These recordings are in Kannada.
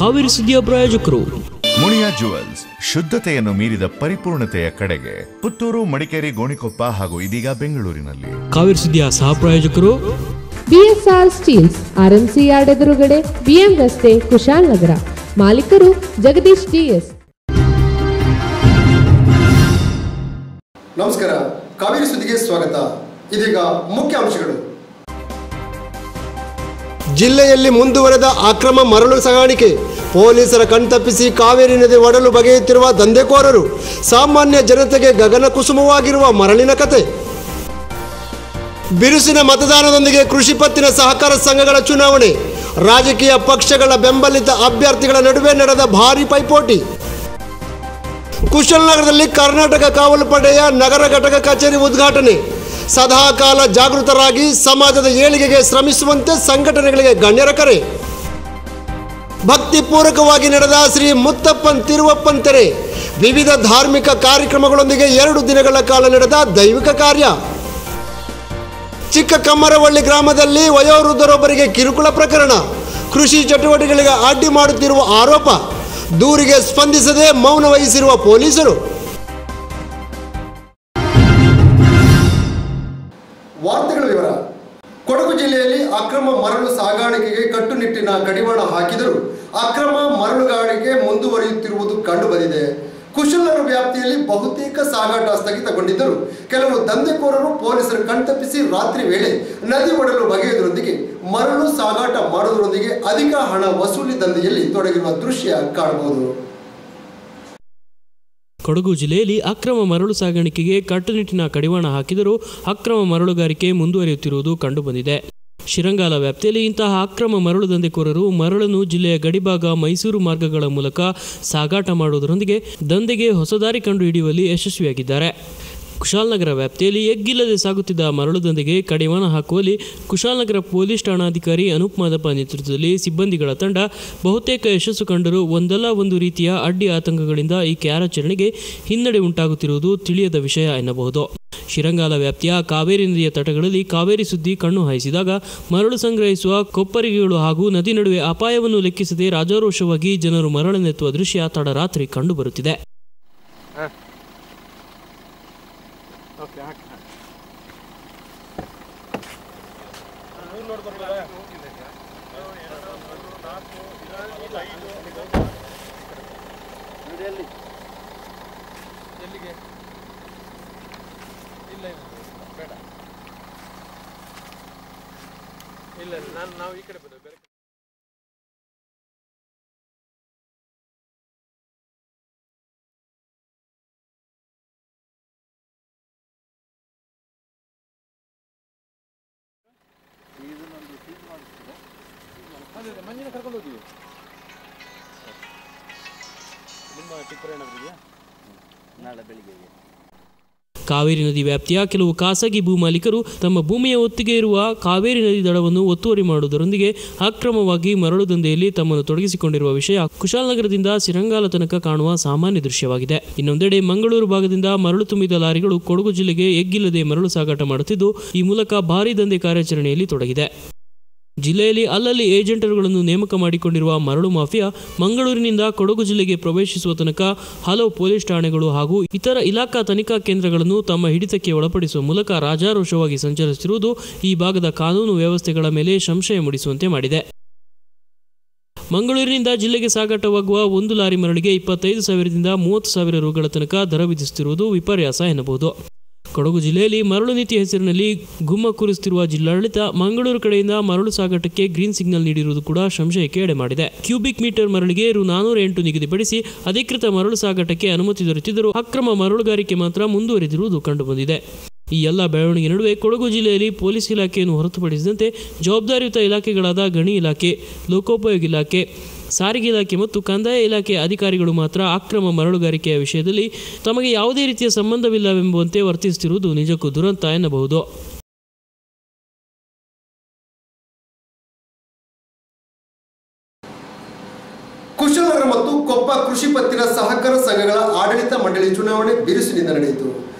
ಕಾವೇರಿ ಸುದ್ದಿಯ ಪ್ರಾಯೋಜಕರು ಮುನಿಯಾ ಜುವೆಲ್ಸ್, ಶುದ್ಧತೆಯನ್ನು ಮೀರಿದ ಪರಿಪೂರ್ಣತೆಯ ಕಡೆಗೆ. ಪುತ್ತೂರು, ಮಡಿಕೇರಿ, ಗೋಣಿಕೊಪ್ಪ ಹಾಗೂ ಇದೀಗ ಬೆಂಗಳೂರಿನಲ್ಲಿ. ಕಾವೇರಿ ಸುದ್ದಿಯ ಸಹ ಪ್ರಾಯೋಜಕರು ಬಿಎಸ್ಆರ್ ಸ್ಟೀಲ್ಸ್, ಆರ್ಎಂಸಿ ಯಾರ್ಡ್ ಎದುರುಗಡೆ, ಬಿಎಂ ರಸ್ತೆ, ಕುಶಾಲನಗರ. ಮಾಲೀಕರು ಜಗದೀಶ್ ಡಿಎಸ್. ನಮಸ್ಕಾರ, ಕಾವೇರಿ ಸುದ್ದಿಗೆ ಸ್ವಾಗತ. ಇದೀಗ ಮುಖ್ಯ ಅಂಶಗಳು. ಜಿಲ್ಲೆಯಲ್ಲಿ ಮುಂದುವರೆದ ಅಕ್ರಮ ಮರಳು ಸಾಗಾಣಿಕೆ. ಪೊಲೀಸರ ಕಣ್ತಪ್ಪಿಸಿ ಕಾವೇರಿ ನದಿ ಒಡಲು ಬಗೆಯುತ್ತಿರುವ ದಂಧೆಕೋರರು. ಸಾಮಾನ್ಯ ಜನತೆಗೆ ಗಗನ ಕುಸುಮವಾಗಿರುವ ಮರಳಿನ ಕತೆ. ಬಿರುಸಿನ ಮತದಾನದೊಂದಿಗೆ ಕೃಷಿ ಪತ್ತಿನ ಸಹಕಾರ ಸಂಘಗಳ ಚುನಾವಣೆ. ರಾಜಕೀಯ ಪಕ್ಷಗಳ ಬೆಂಬಲಿತ ಅಭ್ಯರ್ಥಿಗಳ ನಡುವೆ ನಡೆದ ಭಾರೀ ಪೈಪೋಟಿ. ಕುಶಾಲನಗರದಲ್ಲಿ ಕರ್ನಾಟಕ ಕಾವಲು ಪಡೆಯ ನಗರ ಘಟಕ ಕಚೇರಿ ಉದ್ಘಾಟನೆ. ಸದಾಕಾಲ ಜಾಗೃತರಾಗಿ ಸಮಾಜದ ಏಳಿಗೆಗೆ ಶ್ರಮಿಸುವಂತೆ ಸಂಘಟನೆಗಳಿಗೆ ಗಣ್ಯರ ಕರೆ. ಭಕ್ತಿಪೂರ್ವಕವಾಗಿ ನಡೆದ ಶ್ರೀ ಮುತ್ತಪ್ಪನ್ ತಿರುವಪ್ಪನ್ ತೆರೆ. ವಿವಿಧ ಧಾರ್ಮಿಕ ಕಾರ್ಯಕ್ರಮಗಳೊಂದಿಗೆ 2 ದಿನಗಳ ಕಾಲ ನಡೆದ ದೈವಿಕ ಕಾರ್ಯ. ಚಿಕ್ಕ ಕಮ್ಮರವಳ್ಳಿ ಗ್ರಾಮದಲ್ಲಿ ವಯೋವೃದ್ಧರೊಬ್ಬರಿಗೆ ಕಿರುಕುಳ ಪ್ರಕರಣ. ಕೃಷಿ ಚಟುವಟಿಕೆಗಳಿಗೆ ಅಡ್ಡಿ ಮಾಡುತ್ತಿರುವ ಆರೋಪ. ದೂರಿಗೆ ಸ್ಪಂದಿಸದೆ ಮೌನ ವಹಿಸಿರುವ ಪೊಲೀಸರು. ವಾರ್ತೆಗಳ ವಿವರ. ಕೊಡಗು ಜಿಲ್ಲೆಯಲ್ಲಿ ಅಕ್ರಮ ಮರಳು ಸಾಗಾಣಿಕೆಗೆ ಕಟ್ಟುನಿಟ್ಟಿನ ಕಡಿವಾಣ ಹಾಕಿದರೂ ಅಕ್ರಮ ಮರಳುಗಾರಿಕೆ ಮುಂದುವರಿಯುತ್ತಿರುವುದು ಕಂಡುಬಂದಿದೆ. ಕುಶಾಲನಗರ ವ್ಯಾಪ್ತಿಯಲ್ಲಿ ಬಹುತೇಕ ಸಾಗಾಟ ಸ್ಥಗಿತಗೊಂಡಿದ್ದರೂ ಕೆಲವು ದಂಧೆಕೋರರು ಪೊಲೀಸರ ಕಣ್ತಪ್ಪಿಸಿ ರಾತ್ರಿ ವೇಳೆ ನದಿ ಒಡಲು ಬಗೆಯುವುದರೊಂದಿಗೆ ಮರಳು ಸಾಗಾಟ ಮಾಡುವುದರೊಂದಿಗೆ ಅಧಿಕ ಹಣ ವಸೂಲಿ ದಂಧೆಯಲ್ಲಿ ತೊಡಗಿರುವ ದೃಶ್ಯ ಕಾಣಬಹುದು. ಕೊಡಗು ಜಿಲ್ಲೆಯಲ್ಲಿ ಅಕ್ರಮ ಮರಳು ಸಾಗಾಣಿಕೆಗೆ ಕಟ್ಟುನಿಟ್ಟಿನ ಕಡಿವಾಣ ಹಾಕಿದರೂ ಅಕ್ರಮ ಮರಳುಗಾರಿಕೆ ಮುಂದುವರಿಯುತ್ತಿರುವುದು ಕಂಡುಬಂದಿದೆ. ಶಿರಂಗಾಲ ವ್ಯಾಪ್ತಿಯಲ್ಲಿ ಇಂತಹ ಅಕ್ರಮ ಮರಳು ದಂಧೆಕೋರರು ಮರಳನ್ನು ಜಿಲ್ಲೆಯ ಗಡಿಭಾಗ ಮೈಸೂರು ಮಾರ್ಗಗಳ ಮೂಲಕ ಸಾಗಾಟ ಮಾಡುವುದರೊಂದಿಗೆ ದಂಧೆಗೆ ಹೊಸ ದಾರಿ ಕಂಡು ಹಿಡಿಯುವಲ್ಲಿ ಯಶಸ್ವಿಯಾಗಿದ್ದಾರೆ. ಕುಶಾಲನಗರ ವ್ಯಾಪ್ತಿಯಲ್ಲಿ ಎಗ್ಗಿಲ್ಲದೆ ಸಾಗುತ್ತಿದ್ದ ಮರಳು ದಂಧೆಗೆ ಕಡಿವಾಣ ಹಾಕುವಲ್ಲಿ ಕುಶಾಲನಗರ ಪೊಲೀಸ್ ಠಾಣಾಧಿಕಾರಿ ಅನೂಪ್ ಮಾದಪ್ಪ ನೇತೃತ್ವದಲ್ಲಿ ಸಿಬ್ಬಂದಿಗಳ ತಂಡ ಬಹುತೇಕ ಯಶಸ್ಸು ಕಂಡರೂ ಒಂದಲ್ಲ ಒಂದು ರೀತಿಯ ಅಡ್ಡಿ ಆತಂಕಗಳಿಂದ ಈ ಕಾರ್ಯಾಚರಣೆಗೆ ಹಿನ್ನಡೆ ಉಂಟಾಗುತ್ತಿರುವುದು ತಿಳಿಯದ ವಿಷಯ ಎನ್ನಬಹುದು. ಶಿರಂಗಾಲ ವ್ಯಾಪ್ತಿಯ ಕಾವೇರಿ ನದಿಯ ತಟಗಳಲ್ಲಿ ಕಾವೇರಿ ಸುದ್ದಿ ಕಣ್ಣು ಹಾಯಿಸಿದಾಗ ಮರಳು ಸಂಗ್ರಹಿಸುವ ಕೊಪ್ಪರಿಗೆಗಳು ಹಾಗೂ ನದಿ ನಡುವೆ ಅಪಾಯವನ್ನು ಲೆಕ್ಕಿಸದೆ ರಾಜಾರೋಷವಾಗಿ ಜನರು ಮರಳನ್ನೆತ್ತುವ ದೃಶ್ಯ ತಡರಾತ್ರಿ ಕಂಡುಬರುತ್ತಿದೆ. ಮಂಜಿನ ಕರ್ಕೊಂಡು ಹೋಗಿ ನಾಳೆ ಬೆಳಿಗ್ಗೆ. ಕಾವೇರಿ ನದಿ ವ್ಯಾಪ್ತಿಯ ಕೆಲವು ಖಾಸಗಿ ಭೂಮಾಲೀಕರು ತಮ್ಮ ಭೂಮಿಯ ಒತ್ತಿಗೆ ಇರುವ ಕಾವೇರಿ ನದಿ ದಡವನ್ನು ಒತ್ತುವರಿ ಮಾಡುವುದರೊಂದಿಗೆ ಅಕ್ರಮವಾಗಿ ಮರಳು ದಂಧೆಯಲ್ಲಿ ತಮ್ಮನ್ನು ತೊಡಗಿಸಿಕೊಂಡಿರುವ ವಿಷಯ ಕುಶಾಲನಗರದಿಂದ ಶಿರಂಗಾಲ ತನಕ ಕಾಣುವ ಸಾಮಾನ್ಯ ದೃಶ್ಯವಾಗಿದೆ. ಇನ್ನೊಂದೆಡೆ ಮಂಗಳೂರು ಭಾಗದಿಂದ ಮರಳು ತುಂಬಿದ ಲಾರಿಗಳು ಕೊಡಗು ಜಿಲ್ಲೆಗೆ ಎಗ್ಗಿಲ್ಲದೆ ಮರಳು ಸಾಗಾಟ ಮಾಡುತ್ತಿದ್ದು ಈ ಮೂಲಕ ಭಾರೀ ದಂಧೆ ಕಾರ್ಯಾಚರಣೆಯಲ್ಲಿ ತೊಡಗಿದೆ. ಜಿಲ್ಲೆಯಲ್ಲಿ ಅಲ್ಲಲ್ಲಿ ಏಜೆಂಟರುಗಳನ್ನು ನೇಮಕ ಮಾಡಿಕೊಂಡಿರುವ ಮರಳು ಮಾಫಿಯಾ ಮಂಗಳೂರಿನಿಂದ ಕೊಡಗು ಜಿಲ್ಲೆಗೆ ಪ್ರವೇಶಿಸುವ ತನಕ ಹಲವು ಪೊಲೀಸ್ ಠಾಣೆಗಳು ಹಾಗೂ ಇತರ ಇಲಾಖಾ ತನಿಖಾ ಕೇಂದ್ರಗಳನ್ನು ತಮ್ಮ ಹಿಡಿತಕ್ಕೆ ಒಳಪಡಿಸುವ ಮೂಲಕ ರಾಜಾರೋಷವಾಗಿ ಸಂಚರಿಸುತ್ತಿರುವುದು ಈ ಭಾಗದ ಕಾನೂನು ವ್ಯವಸ್ಥೆಗಳ ಮೇಲೆ ಸಂಶಯ ಮೂಡಿಸುವಂತೆ ಮಾಡಿದೆ. ಮಂಗಳೂರಿನಿಂದ ಜಿಲ್ಲೆಗೆ ಸಾಗಾಟವಾಗುವ ಒಂದು ಲಾರಿ ಮರಳಿಗೆ 25,000ರಿಂದ 30,000 ರೂಗಳ ತನಕ ದರ ವಿಧಿಸುತ್ತಿರುವುದು ವಿಪರ್ಯಾಸ ಎನ್ನಬಹುದು. ಕೊಡಗು ಜಿಲ್ಲೆಯಲ್ಲಿ ಮರಳು ನೀತಿ ಹೆಸರಿನಲ್ಲಿ ಗುಮ್ಮ ಕೂರಿಸುತ್ತಿರುವ ಜಿಲ್ಲಾಡಳಿತ ಮಂಗಳೂರು ಕಡೆಯಿಂದ ಮರಳು ಸಾಗಾಟಕ್ಕೆ ಗ್ರೀನ್ ಸಿಗ್ನಲ್ ನೀಡಿರುವುದು ಕೂಡ ಸಂಶಯಕ್ಕೆ ಎಡೆ ಮಾಡಿದೆ. ಕ್ಯೂಬಿಕ್ ಮೀಟರ್ ಮರಳಿಗೆ ರು 408 ನಿಗದಿಪಡಿಸಿ ಅಧಿಕೃತ ಮರಳು ಸಾಗಾಟಕ್ಕೆ ಅನುಮತಿ ದೊರೆತಿದ್ದರೂ ಅಕ್ರಮ ಮರಳುಗಾರಿಕೆ ಮಾತ್ರ ಮುಂದುವರೆದಿರುವುದು ಕಂಡುಬಂದಿದೆ. ಈ ಎಲ್ಲ ಬೆಳವಣಿಗೆ ನಡುವೆ ಕೊಡಗು ಜಿಲ್ಲೆಯಲ್ಲಿ ಪೊಲೀಸ್ ಇಲಾಖೆಯನ್ನು ಹೊರತುಪಡಿಸಿದಂತೆ ಜವಾಬ್ದಾರಿಯುತ ಇಲಾಖೆಗಳಾದ ಗಣಿ ಇಲಾಖೆ, ಲೋಕೋಪಯೋಗಿ ಇಲಾಖೆ, ಸಾರಿಗೆ ಇಲಾಖೆ ಮತ್ತು ಕಂದಾಯ ಇಲಾಖೆ ಅಧಿಕಾರಿಗಳು ಮಾತ್ರ ಅಕ್ರಮ ಮರಳುಗಾರಿಕೆಯ ವಿಷಯದಲ್ಲಿ ತಮಗೆ ಯಾವುದೇ ರೀತಿಯ ಸಂಬಂಧವಿಲ್ಲವೆಂಬುವಂತೆ ವರ್ತಿಸುತ್ತಿರುವುದು ನಿಜಕ್ಕೂ ದುರಂತ ಎನ್ನಬಹುದು. ಕುಶಾಲನಗರ ಮತ್ತು ಕೊಪ್ಪ ಕೃಷಿ ಪತ್ತಿನ ಸಹಕಾರ ಸಂಘಗಳ ಆಡಳಿತ ಮಂಡಳಿ ಚುನಾವಣೆ ಬಿರುಸಿನಿಂದ ನಡೆಯಿತು.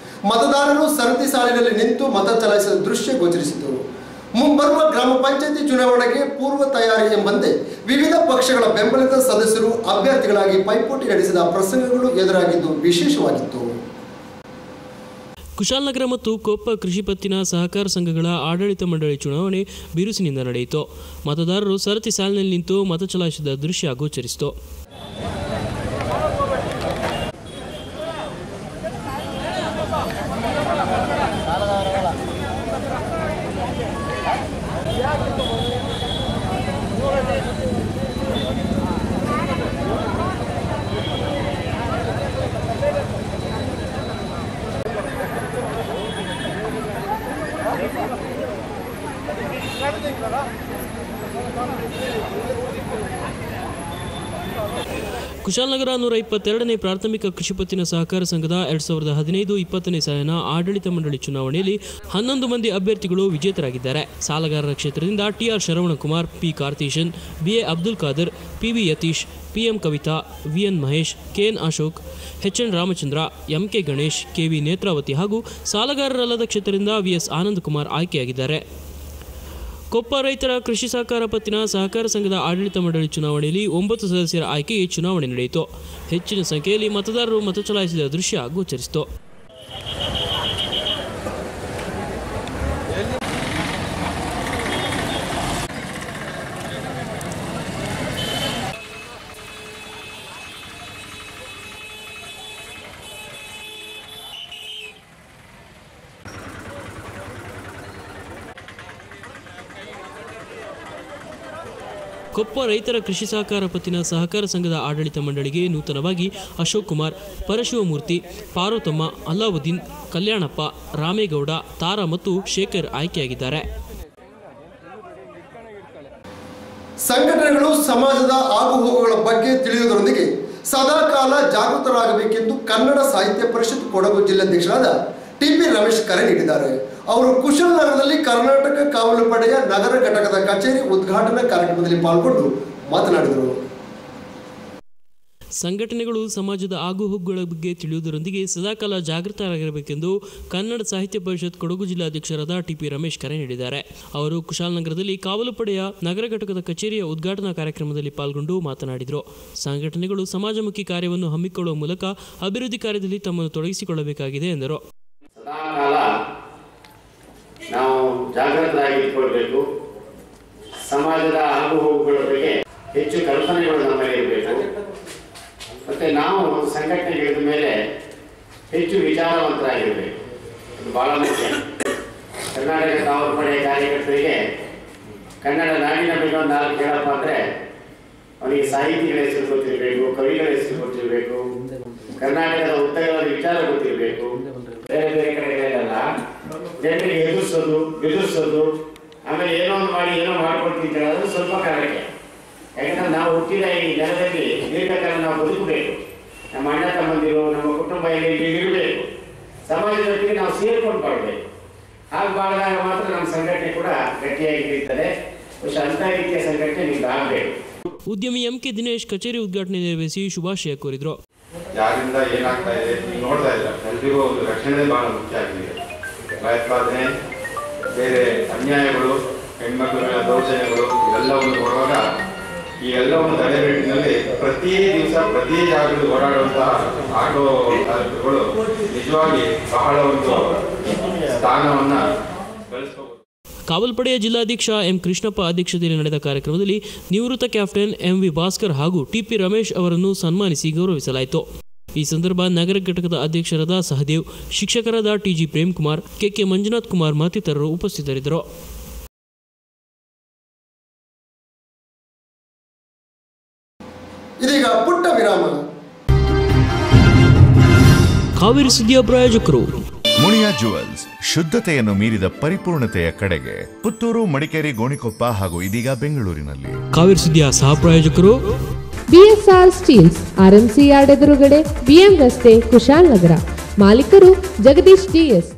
ಮತದಾರರು ಸರತಿ ಸಾಲಿನಲ್ಲಿ ನಿಂತು ಮತ ಚಲಾಯಿಸಿದ ದೃಶ್ಯ ಗೋಚರಿಸಿತು. ಮುಂಬರುವ ಗ್ರಾಮ ಪಂಚಾಯತಿ ಚುನಾವಣೆಗೆ ಪೂರ್ವ ತಯಾರಿ ಎಂಬಂತೆ ವಿವಿಧ ಪಕ್ಷಗಳ ಬೆಂಬಲಿತ ಸದಸ್ಯರು ಅಭ್ಯರ್ಥಿಗಳಾಗಿ ಪೈಪೋಟಿ ನಡೆಸಿದ ಪ್ರಸಂಗಗಳು ಎದುರಾಗಿದ್ದು ವಿಶೇಷವಾಗಿತ್ತು. ಕುಶಾಲನಗರ ಮತ್ತು ಕೊಪ್ಪ ಕೃಷಿ ಪತ್ತಿನ ಸಹಕಾರ ಸಂಘಗಳ ಆಡಳಿತ ಮಂಡಳಿ ಚುನಾವಣೆ ಬಿರುಸಿನಿಂದ ನಡೆಯಿತು. ಮತದಾರರು ಸರತಿ ಸಾಲಿನಲ್ಲಿ ನಿಂತು ಮತ ಚಲಾಯಿಸಿದ ದೃಶ್ಯ ಗೋಚರಿಸಿತು. ಕುಶಾಲನಗರ 122ನೇ ಪ್ರಾಥಮಿಕ ಕೃಷಿ ಪತ್ತಿನ ಸಹಕಾರ ಸಂಘದ 2015-20ನೇ ಸಾಲಿನ ಆಡಳಿತ ಮಂಡಳಿ ಚುನಾವಣೆಯಲ್ಲಿ 11 ಮಂದಿ ಅಭ್ಯರ್ಥಿಗಳು ವಿಜೇತರಾಗಿದ್ದಾರೆ. ಸಾಲಗಾರರ ಕ್ಷೇತ್ರದಿಂದ TR Saravanakumar, P Karthishan, BA Abdul Khader, PV Yathish, PM Kavitha, VN Mahesh, KN Ashok, HN Ramachandra, MK Ganesh, KV Netravathi ಹಾಗೂ ಸಾಲಗಾರರಲ್ಲದ ಕ್ಷೇತ್ರದಿಂದ ವಿಎಸ್ ಆನಂದ್ ಕುಮಾರ್ ಆಯ್ಕೆಯಾಗಿದ್ದಾರೆ. ಕೊಪ್ಪ ರೈತರ ಕೃಷಿ ಸಹಕಾರ ಪತ್ತಿನ ಸಹಕಾರ ಸಂಘದ ಆಡಳಿತ ಮಂಡಳಿ ಚುನಾವಣೆಯಲ್ಲಿ 9 ಸದಸ್ಯರ ಆಯ್ಕೆಗೆ ಚುನಾವಣೆ ನಡೆಯಿತು. ಹೆಚ್ಚಿನ ಸಂಖ್ಯೆಯಲ್ಲಿ ಮತದಾರರು ಮತ ಚಲಾಯಿಸಿದ ದೃಶ್ಯ ಗೋಚರಿಸಿತು. ಕೊಪ್ಪ ರೈತರ ಕೃಷಿ ಸಹಕಾರ ಪತ್ತಿನ ಸಹಕಾರ ಸಂಘದ ಆಡಳಿತ ಮಂಡಳಿಗೆ ನೂತನವಾಗಿ ಅಶೋಕ್ ಕುಮಾರ್, ಪರಶಿವಮೂರ್ತಿ, ಪಾರ್ವತಮ್ಮ, ಅಲ್ಲಾವುದ್ದೀನ್, ಕಲ್ಯಾಣಪ್ಪ, ರಾಮೇಗೌಡ, ತಾರಾ ಮತ್ತು ಶೇಖರ್ ಆಯ್ಕೆಯಾಗಿದ್ದಾರೆ. ಸಂಘಟನೆಗಳು ಸಮಾಜದ ಆಗುಹೋಗುಗಳ ಬಗ್ಗೆ ತಿಳಿಯುವುದರೊಂದಿಗೆ ಸದಾಕಾಲ ಜಾಗೃತರಾಗಬೇಕೆಂದು ಕನ್ನಡ ಸಾಹಿತ್ಯ ಪರಿಷತ್ ಕೊಡಗು ಜಿಲ್ಲಾಧ್ಯಕ್ಷರಾದ ಟಿಪಿ ರಮೇಶ್ ಕರೆ ನೀಡಿದ್ದಾರೆ. ಅವರು ಕುಶಾಲನಗರದಲ್ಲಿ ಕರ್ನಾಟಕ ಕಾವಲು ಪಡೆಯ ನಗರ ಘಟಕದ ಕಚೇರಿ ಉದ್ಘಾಟನಾ ಕಾರ್ಯಕ್ರಮದಲ್ಲಿ ಪಾಲ್ಗೊಂಡು ಮಾತನಾಡಿದರು. ಸಂಘಟನೆಗಳು ಸಮಾಜದ ಆಗುಹೋಗುಗಳ ಬಗ್ಗೆ ತಿಳಿಯುವುದರೊಂದಿಗೆ ಸದಾಕಾಲ ಜಾಗೃತರಾಗಿರಬೇಕೆಂದು ಕನ್ನಡ ಸಾಹಿತ್ಯ ಪರಿಷತ್ ಕೊಡಗು ಜಿಲ್ಲಾಧ್ಯಕ್ಷರಾದ ಟಿಪಿ ರಮೇಶ್ ಕರೆ ನೀಡಿದ್ದಾರೆ. ಅವರು ಕುಶಾಲನಗರದಲ್ಲಿ ಕಾವಲು ಪಡೆಯ ನಗರ ಘಟಕದ ಕಚೇರಿಯ ಉದ್ಘಾಟನಾ ಕಾರ್ಯಕ್ರಮದಲ್ಲಿ ಪಾಲ್ಗೊಂಡು ಮಾತನಾಡಿದರು. ಸಂಘಟನೆಗಳು ಸಮಾಜಮುಖಿ ಕಾರ್ಯವನ್ನು ಹಮ್ಮಿಕೊಳ್ಳುವ ಮೂಲಕ ಅಭಿವೃದ್ಧಿ ಕಾರ್ಯದಲ್ಲಿ ತಮ್ಮನ್ನು ತೊಡಗಿಸಿಕೊಳ್ಳಬೇಕಾಗಿದೆ ಎಂದರು. ಸದಾಕಾಲ ನಾವು ಜಾಗೃತರಾಗಿಟ್ಕೊಳ್ಬೇಕು. ಸಮಾಜದ ಆಗುಹೋಗುಗಳ ಬಗ್ಗೆ ಹೆಚ್ಚು ಕಲ್ಪನೆಗಳು ನಮ್ಮಲ್ಲಿ ಇರಬೇಕು. ಮತ್ತು ನಾವು ಸಂಘಟನೆಗಳಿದ ಮೇಲೆ ಹೆಚ್ಚು ವಿಚಾರವಂತರಾಗಿರಬೇಕು. ಅದು ಭಾಳ ಮುಖ್ಯ. ಕರ್ನಾಟಕ ಕಾವಲು ಪಡೆಯ ಕಾರ್ಯಕರ್ತರಿಗೆ ಕನ್ನಡ ನಾಡಿನ ಬಗ್ಗೆ ಒಂದು ನಾಲ್ಕು ಹೇಳಪ್ಪ ಅಂದರೆ ಅವನಿಗೆ ಸಾಹಿತಿಗಳ ಹೆಸರು ಗೊತ್ತಿರಬೇಕು, ಕವಿಗಳ ಹೆಸರು ಗೊತ್ತಿರಬೇಕು, ಕರ್ನಾಟಕದ ಉತ್ತರವಾದ ವಿಚಾರ ಗೊತ್ತಿರಬೇಕು. ಬೇರೆ ಬೇರೆ ಕಡೆಗಳೆಲ್ಲ ಜನರಿಗೆ ಎದುರಿಸೋದು ಆಮೇಲೆ ಏನೋ ಒಂದು ಮಾಡಿ ಏನೋ ಮಾಡ್ಕೊಳ್ತಿದ್ದ ಅದು ಸ್ವಲ್ಪ ಕಾರಣಕ್ಕೆ. ಯಾಕಂದ್ರೆ ನಾವು ಹುಟ್ಟಿದ ಈ ನೆಲದಲ್ಲಿ ದೀರ್ಘಕಾಲ ನಾವು ಬದುಕಬೇಕು. ನಮ್ಮ ಅಣ್ಣ ತಮ್ಮಂದಿರು, ನಮ್ಮ ಕುಟುಂಬ ಇಲ್ಲಿ ಇರಬೇಕು. ಸಮಾಜದೊಟ್ಟಿಗೆ ನಾವು ಸೇರ್ಕೊಂಡು ಬಾಳಬೇಕು. ಹಾಗೆ ಬಾಳಿದಾಗ ಮಾತ್ರ ನಮ್ಮ ಸಂಘಟನೆ ಕೂಡ ಗಟ್ಟಿಯಾಗಿ ಇರ್ತದೆ. ಅಂಥ ರೀತಿಯ ಸಂಘಟನೆ ನಿಮ್ಗೆ ಆಗಬೇಕು. ಉದ್ಯಮಿ ಎಂಕೆ ದಿನೇಶ್ ಕಚೇರಿ ಉದ್ಘಾಟನೆ ನೆರವೇರಿಸಿ ಶುಭಾಶಯ ಕೋರಿದರು. ಯಾರಿಂದ ಏನಾಗ್ತಾ ಇದೆ ನೋಡ್ತಾ ಇಲ್ಲ. ಎಲ್ರಿಗೂ ಒಂದು ರಕ್ಷಣೆ ಬಹಳ ಮುಖ್ಯ ಆಗಿದೆ. ಭಯೋತ್ಪಾದನೆ, ಬೇರೆ ಅನ್ಯಾಯಗಳು, ಹೆಣ್ಮಕ್ಳುಗಳ ದೌರ್ಜನ್ಯಗಳು ಇವೆಲ್ಲವನ್ನು ನೋಡುವಾಗ ಈ ಎಲ್ಲವನ್ನು ತಡೆಗಟ್ಟಿನಲ್ಲಿ ಪ್ರತಿ ದಿವಸ ಪ್ರತಿ ಜಾಗದಲ್ಲಿ ಓಡಾಡುವಂತಹ ಆಟೋ ಚಾಲಕರುಗಳು ನಿಜವಾಗಿ ಬಹಳ ಒಂದು ಸ್ಥಾನವನ್ನು ಗಳಿಸಬಹುದು. ಕಾವಲ್ಪಡೆಯ ಜಿಲ್ಲಾಧ್ಯಕ್ಷ ಎಂ ಕೃಷ್ಣಪ್ಪ ಅಧ್ಯಕ್ಷತೆಯಲ್ಲಿ ನಡೆದ ಕಾರ್ಯಕ್ರಮದಲ್ಲಿ ನಿವೃತ್ತ ಕ್ಯಾಪ್ಟನ್ ಎಂವಿ ಭಾಸ್ಕರ್ ಹಾಗೂ ಟಿಪಿ ರಮೇಶ್ ಅವರನ್ನು ಸನ್ಮಾನಿಸಿ ಗೌರವಿಸಲಾಯಿತು. ಈ ಸಂದರ್ಭ ನಗರ ಘಟಕದ ಅಧ್ಯಕ್ಷರಾದ ಸಹದೇವ್, ಶಿಕ್ಷಕರಾದ ಟಿಜಿ ಪ್ರೇಮ್ಕುಮಾರ್, ಕೆಕೆ ಮಂಜುನಾಥ್ ಕುಮಾರ್ ಮತ್ತಿತರರು ಉಪಸ್ಥಿತರಿದ್ದರು. ಇದೀಗ ಪುಟ್ಟ ವಿರಾಮ. ಕಾವೇರಿ ಸುದ್ದಿಯ ಪ್ರಾಯೋಜಕರು ಮುನಿಯಾ ಜುವೆಲ್ಸ್, ಶುದ್ಧತೆಯನ್ನು ಮೀರಿದ ಪರಿಪೂರ್ಣತೆಯ ಕಡೆಗೆ. ಪುತ್ತೂರು, ಮಡಿಕೇರಿ, ಗೋಣಿಕೊಪ್ಪ ಹಾಗೂ ಇದೀಗ ಬೆಂಗಳೂರಿನಲ್ಲಿ. ಕಾವೇರಿ ಸುದ್ದಿಯ ಸಹ ಪ್ರಾಯೋಜಕರು ಬಿಎಸ್ಆರ್ ಸ್ಟೀಲ್ಸ್, ಆರ್ಎಂಸಿ ಯಾರ್ಡ್ ಎದುರುಗಡೆ, ಬಿಎಂ ರಸ್ತೆ, ಕುಶಾಲನಗರ. ಮಾಲೀಕರು ಜಗದೀಶ್ ಡಿಎಸ್.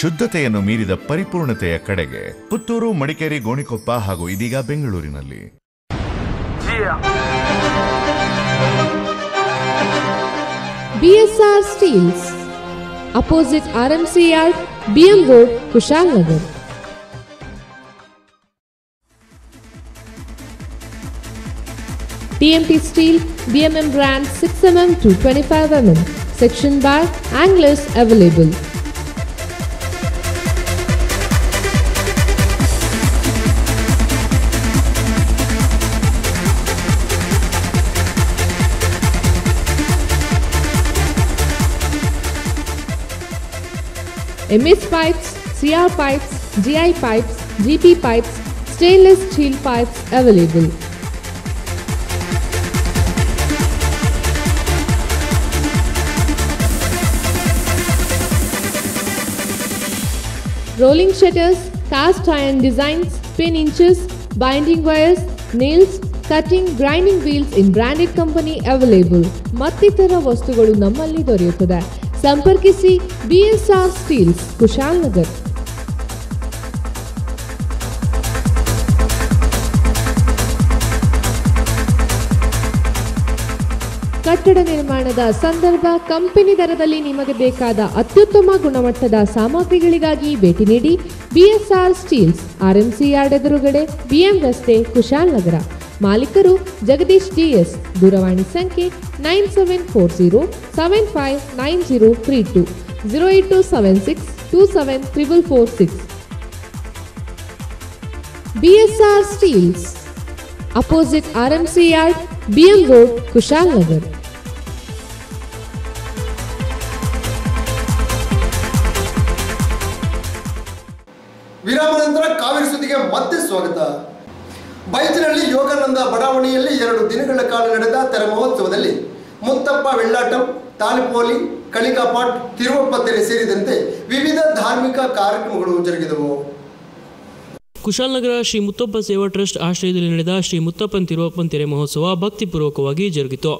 ಶುದ್ಧತೆಯನ್ನು ಮೀರಿದ ಪರಿಪೂರ್ಣತೆಯ ಕಡೆಗೆ ಪುತ್ತೂರು, ಮಡಿಕೇರಿ, ಗೋಣಿಕೊಪ್ಪ ಹಾಗೂ ಇದೀಗ ಬೆಂಗಳೂರಿನಲ್ಲಿ. BSR Steels, opposite RMC Yard, BM Road, Kushalnagar. TMT Steel, BMM brand 6mm to 25mm, section bar, anglers available. MS pipes, CR pipes, GI pipes, GP pipes, stainless steel pipes available. Rolling shutters, cast iron designs, pin inches, binding wires, nails, cutting, grinding wheels in branded company available. ಮತ್ತಿತರ ವಸ್ತುಗಳು ನಮ್ಮಲ್ಲಿ ದೊರೆಯುತ್ತದೆ. ಸಂಪರ್ಕಿಸಿ BSR ಸ್ಟೀಲ್ಸ್, ಕುಶಾಲನಗರ್. ಕಟ್ಟಡ ನಿರ್ಮಾಣದ ಸಂದರ್ಭ ಕಂಪನಿ ದರದಲ್ಲಿ ನಿಮಗೆ ಬೇಕಾದ ಅತ್ಯುತ್ತಮ ಗುಣಮಟ್ಟದ ಸಾಮಗ್ರಿಗಳಿಗಾಗಿ ಭೇಟಿ ನೀಡಿ. BSR ಸ್ಟೀಲ್ಸ್, RMC ಯಾರ್ಡ್ ಎದುರುಗಡೆ, BM ರಸ್ತೆ, ಕುಶಾಲನಗರ. ಮಾಲೀಕರು ಜಗದೀಶ್ DS. ದೂರವಾಣಿ ಸಂಖ್ಯೆ 9740759032, 08276274446. BSR steels, opposite RMC yard, BM road, Kushalnagar. ವಿರಾಮ ನಂತರ ಕಾವೇರಿ ಸುದ್ದಿಗೆ ಮತ್ತೆ ಸ್ವಾಗತ. ಬೈಜಿನಲ್ಲಿ ಯೋಗಾನಂದ ಬಡಾವಣೆಯಲ್ಲಿ 2 ದಿನಗಳ ಕಾಲ ನಡೆದ ತೆರೆ ಮಹೋತ್ಸವದಲ್ಲಿ ಮುತ್ತಪ್ಪ ವೆಳ್ಳಾಟಂ, ತಾಲಿಪೋಲಿ, ಕಳಿಕಾಪಾಟ್, ತಿರುವಪ್ಪ ತೆರೆ ಸೇರಿದಂತೆ ವಿವಿಧ ಧಾರ್ಮಿಕ ಕಾರ್ಯಕ್ರಮಗಳು ಜರುಗಿದವು. ಕುಶಾಲನಗರ ಶ್ರೀ ಮುತ್ತಪ್ಪ ಸೇವಾ ಟ್ರಸ್ಟ್ ಆಶ್ರಯದಲ್ಲಿ ನಡೆದ ಶ್ರೀ ಮುತ್ತಪ್ಪನ್ ತಿರುವಪ್ಪನ್ ತೆರೆ ಮಹೋತ್ಸವ ಭಕ್ತಿಪೂರ್ವಕವಾಗಿ ಜರುಗಿತು.